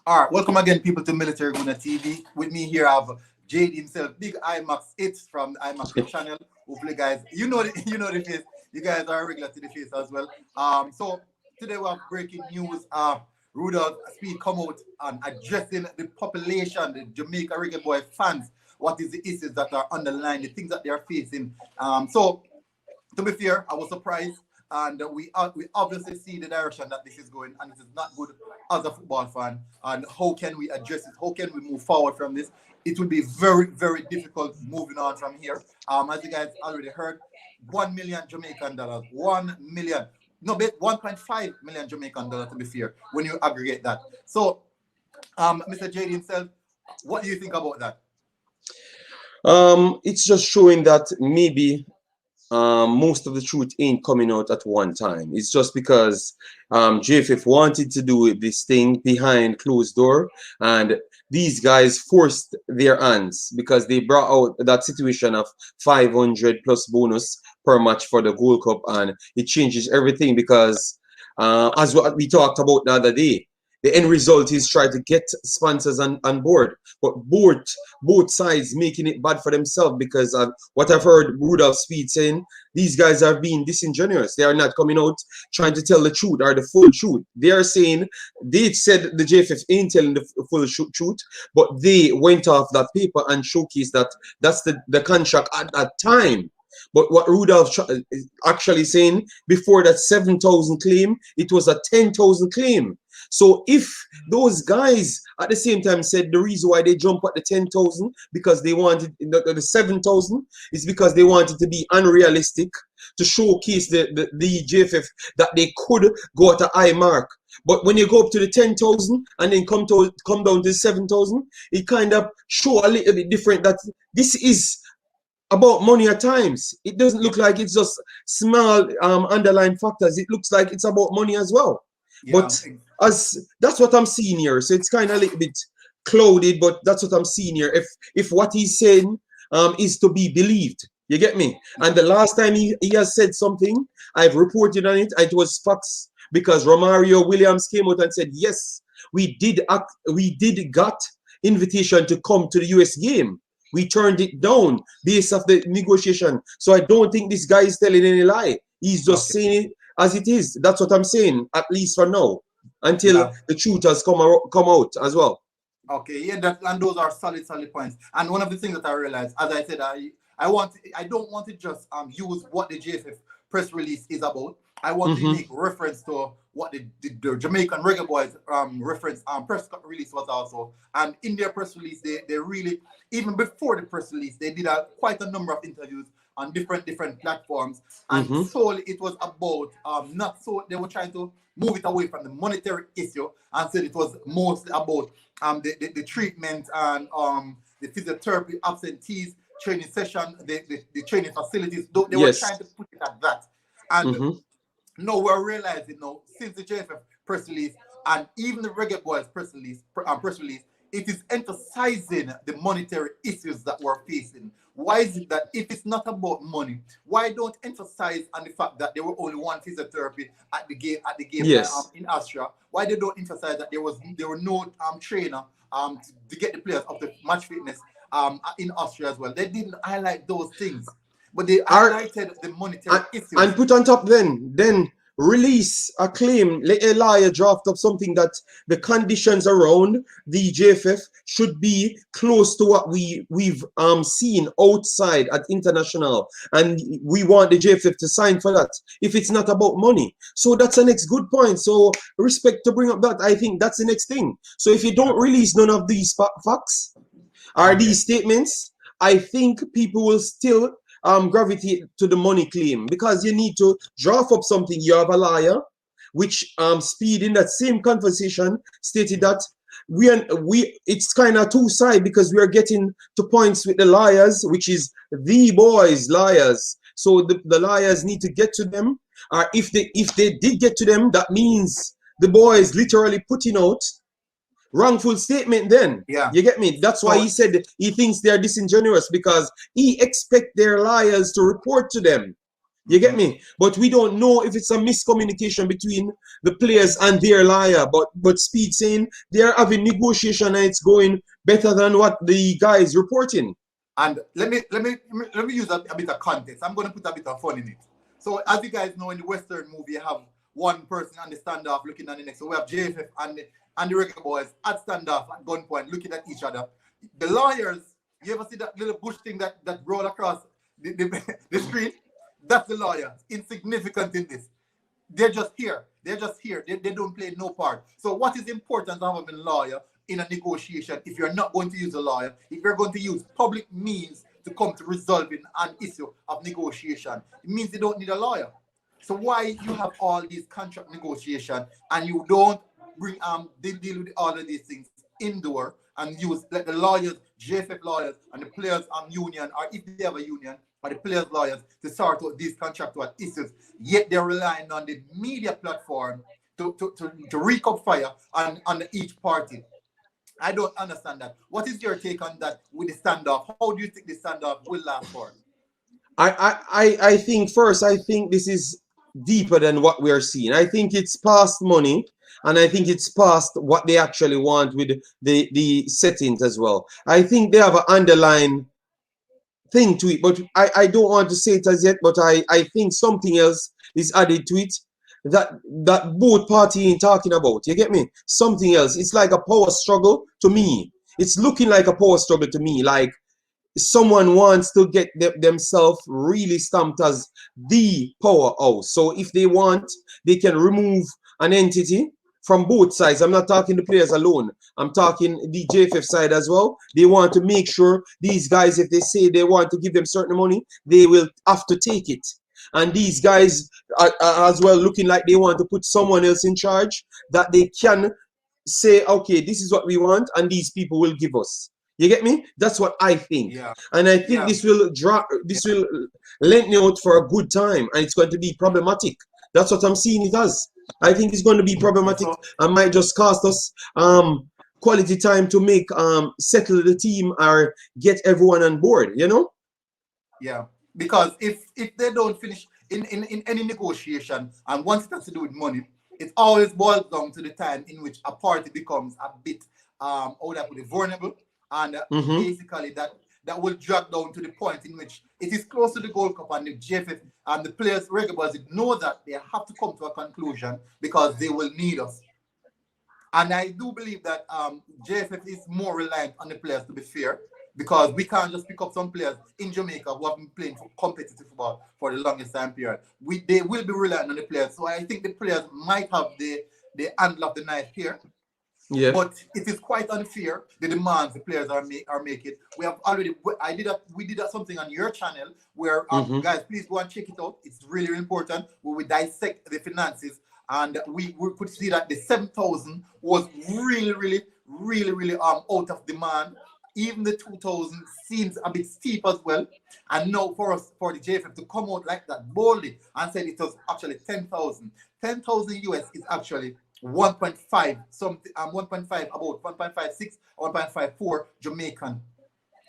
All right, welcome again, people, to Military Guna TV. With me here, I have Jade himself, Big IMAX. It's from the IMAX channel. Hopefully, guys, you know the face. You guys are regular to the face as well. So today we have breaking news. Rudolph Speid come out and addressing the population, the Jamaica Reggae Boy fans. What is the issues that are underlying, the things that they are facing. So to be fair, I was surprised. And we obviously see the direction that this is going, and it is not good as a football fan. And how can we address it? How can we move forward from this? It will be very, very difficult moving on from here. As you guys already heard, 1 million Jamaican dollars, 1 million, no, 1.5 million Jamaican dollars to be fair, when you aggregate that. So, Mr. JD himself, what do you think about that? It's just showing that maybe most of the truth ain't coming out at one time. It's just because JFF wanted to do this thing behind closed door, and these guys forced their hands because they brought out that situation of 500 plus bonus per match for the WorldCup, and it changes everything because as what we talked about the other day, the end result is try to get sponsors on board, but both sides making it bad for themselves because of what I've heard Rudolph Speid saying. These guys are being disingenuous. They are not coming out trying to tell the truth or the full truth. They are saying, they said the JFF ain't telling the full truth, but they went off that paper and showcased that that's the contract at that time. But what Rudolph is actually saying, before that 7,000 claim, it was a 10,000 claim. So if those guys at the same time said the reason why they jump at the 10,000 because they wanted the 7,000 is because they wanted to be unrealistic, to showcase the JFF that they could go at a high mark. But when you go up to the 10,000 and then come down to 7,000, it kind of show a little bit different that this is about money at times. It doesn't look like it's just small underlying factors. It looks like it's about money as well. Yeah, but as that's what I'm seeing here. So it's kind of a little bit clouded, but that's what I'm seeing here. If what he's saying is to be believed, you get me? And the last time he has said something, I've reported on it. It was facts because Romario Williams came out and said, yes, we did got invitation to come to the US game. We turned it down based off the negotiation. So I don't think this guy is telling any lie. He's just saying it as it is. That's what I'm saying, at least for now, until the truth has come out as well. Okay, yeah, and those are solid points. And one of the things that I realized, as I said, I don't want to just use what the JFF press release is about. I want to make reference to what the Jamaican Reggae Boyz reference press release was also. And in their press release, they really, even before the press release, they did quite a number of interviews on different platforms. And solely it was about, they were trying to move it away from the monetary issue and said it was mostly about the treatment and the physiotherapy absentees, training session, the training facilities. They were trying to put it at that. And now we're realizing now, since the JFF press release and even the Reggae Boyz press release, it is emphasizing the monetary issues that we're facing. Why is it that if it's not about money, why don't emphasize on the fact that there were only one physiotherapy at the game in Austria? Why they don't emphasize that there were no trainer to get the players up to match fitness in Austria as well? They didn't highlight those things. But they highlighted the monetary issues. And put on top then release a claim, let a lawyer draft up something that the conditions around the JFF should be close to what we've seen outside at international. And we want the JFF to sign for that if it's not about money. So that's the next good point. So respect to bring up that. I think that's the next thing. So if you don't release none of these facts or these statements, I think people will still gravitate to the money claim because you need to draft up something. You have a liar, which Speid in that same conversation stated that it's kind of two-sided because we are getting to points with the liars, which is the boys liars. So the liars need to get to them. If they did get to them, that means the boys literally putting out wrongful statement then. Yeah. You get me? That's why he said he thinks they're disingenuous because he expects their liars to report to them. You get me? But we don't know if it's a miscommunication between the players and their lawyer. But Speed saying they're having negotiation and it's going better than what the guys reporting. And let me use a bit of context. I'm going to put a bit of fun in it. So as you guys know, in the Western movie, you have one person on the standoff looking at the next. So we have JFF and the Reggae Boyz at standoff at gunpoint looking at each other. The lawyers, you ever see that little bush thing that roll across the screen? That's the lawyers. Insignificant in this. They're just here. They're just here. They don't play no part. So what is important to having a lawyer in a negotiation if you're not going to use a lawyer, if you're going to use public means to come to resolving an issue of negotiation? It means you don't need a lawyer. So why you have all these contract negotiation and you don't bring deal with all of these things indoor and use let the lawyers, JFF lawyers and the players union, or if they have a union, or the players lawyers to sort out these contractual issues, yet they're relying on the media platform to wreak up fire on each party. I don't understand that. What is your take on that with the standoff? How do you think the standoff will last for? I think first, I think this is deeper than what we are seeing. I think it's past money, and I think it's past what they actually want with the settings as well. I think they have an underlying thing to it, but I don't want to say it as yet, but I think something else is added to it that both parties ain't talking about. You get me? Something else. It's like a power struggle to me. It's looking like a power struggle to me, like someone wants to get themselves really stamped as the powerhouse. So if they want, they can remove an entity from both sides. I'm not talking the players alone. I'm talking the JFF side as well. They want to make sure these guys, if they say they want to give them certain money, they will have to take it. And these guys are as well looking like they want to put someone else in charge that they can say, okay, this is what we want, and these people will give us. You get me? That's what I think. Yeah. And I think this will lengthen out for a good time, and it's going to be problematic. That's what I'm seeing it as. I think it's going to be problematic and might just cost us quality time to make settle the team or get everyone on board, you know? Yeah. Because if they don't finish in any negotiation, and once it has to do with money, it always boils down to the time in which a party becomes a bit how would I put it, vulnerable, and basically that will drag down to the point in which it is close to the Gold Cup, and the JFF and the players, Reggae Boyz, know that they have to come to a conclusion because they will need us. And I do believe that JFF is more reliant on the players, to be fair, because we can't just pick up some players in Jamaica who have been playing for competitive football for the longest time period. They will be reliant on the players. So I think the players might have the handle of the knife here. Yeah. But it is quite unfair, the demands the players are making. We have already, we did something on your channel where, guys, please go and check it out. It's really, really important, where we dissect the finances. And we could see that the 7,000 was really out of demand. Even the 2,000 seems a bit steep as well. And now for the JFF to come out like that boldly and say it was actually 10,000. 10,000 US is actually 1.5 something, 1.5, about 1.56, 1.54 Jamaican.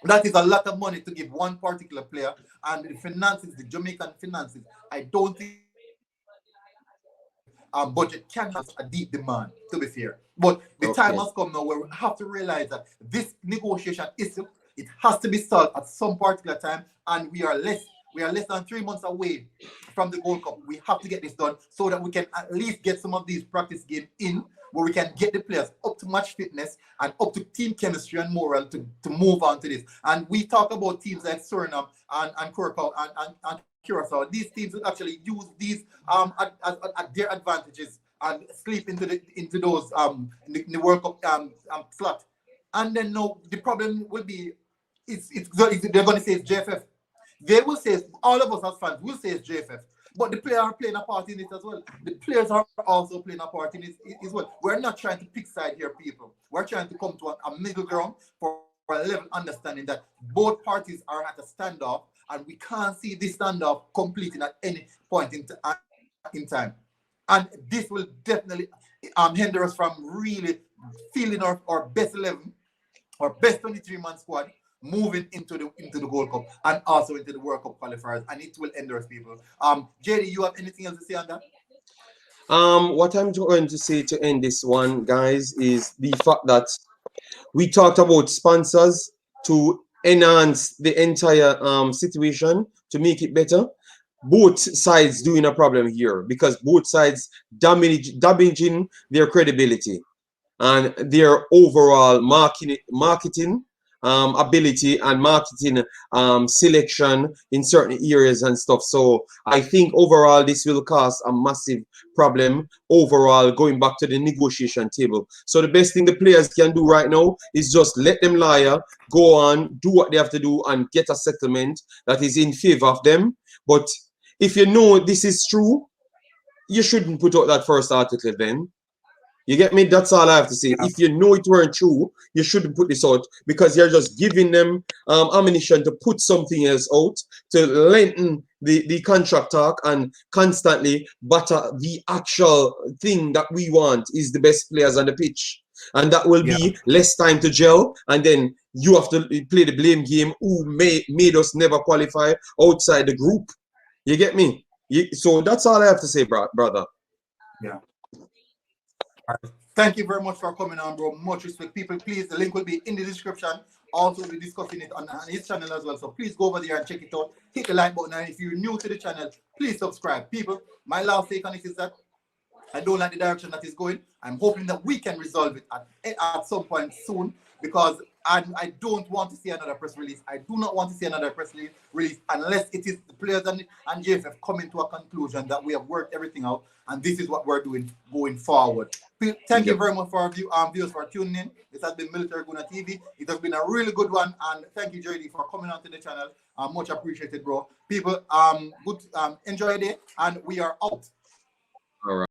That is a lot of money to give one particular player, and the finances, the Jamaican finances, I don't think budget can have a deep demand, to be fair. But the time has come now where we have to realize that this negotiation issue, it has to be solved at some particular time, and we are less than 3 months away from the Gold Cup. We have to get this done so that we can at least get some of these practice games in, where we can get the players up to match fitness and up to team chemistry and morale to move on to this. And we talk about teams like Suriname and Curacao and Curacao. These teams will actually use these at their advantages and sleep into those in the World Cup slot. And then no, the problem will be they're going to say it's JFF. They will say, all of us as fans will say it's JFF, but the players are playing a part in it as well. The players are also playing a part in it as well. We're not trying to pick side here, people. We're trying to come to a middle ground for a level understanding that both parties are at a standoff, and we can't see this standoff completing at any point in time. And this will definitely hinder us from really feeling our best 11, our best 23-man squad, moving into the Gold Cup and also into the World Cup qualifiers, and it will endorse people. JD, you have anything else to say on that? What I'm going to say to end this one, guys, is the fact that we talked about sponsors to enhance the entire situation to make it better. Both sides doing a problem here because both sides damaging their credibility and their overall marketing ability and marketing selection in certain areas and stuff. So I think overall this will cause a massive problem overall going back to the negotiation table. So the best thing the players can do right now is just let them lie, go on, do what they have to do and get a settlement that is in favor of them. But if you know this is true, you shouldn't put out that first article then. You get me? That's all I have to say. Yeah. If you know it weren't true, you shouldn't put this out because you're just giving them ammunition to put something else out to lengthen the contract talk and constantly butter the actual thing that we want is the best players on the pitch. And that will be less time to gel. And then you have to play the blame game who made us never qualify outside the group. You get me? So that's all I have to say, brother. Yeah. Thank you very much for coming on, bro. Much respect. People, please, the link will be in the description. Also, we'll be discussing it on his channel as well. So please go over there and check it out. Hit the like button. And if you're new to the channel, please subscribe. People, my last take on it is that I don't like the direction that is going. I'm hoping that we can resolve it at some point soon because I don't want to see another press release. I do not want to see another press release unless it is the players and JFF coming to a conclusion that we have worked everything out and this is what we're doing going forward. Thank you very much for our viewers for tuning in. This has been Military Guna TV. It has been a really good one, and thank you, JD, for coming onto the channel. Much appreciated, bro. People, enjoy your day, and we are out. All right.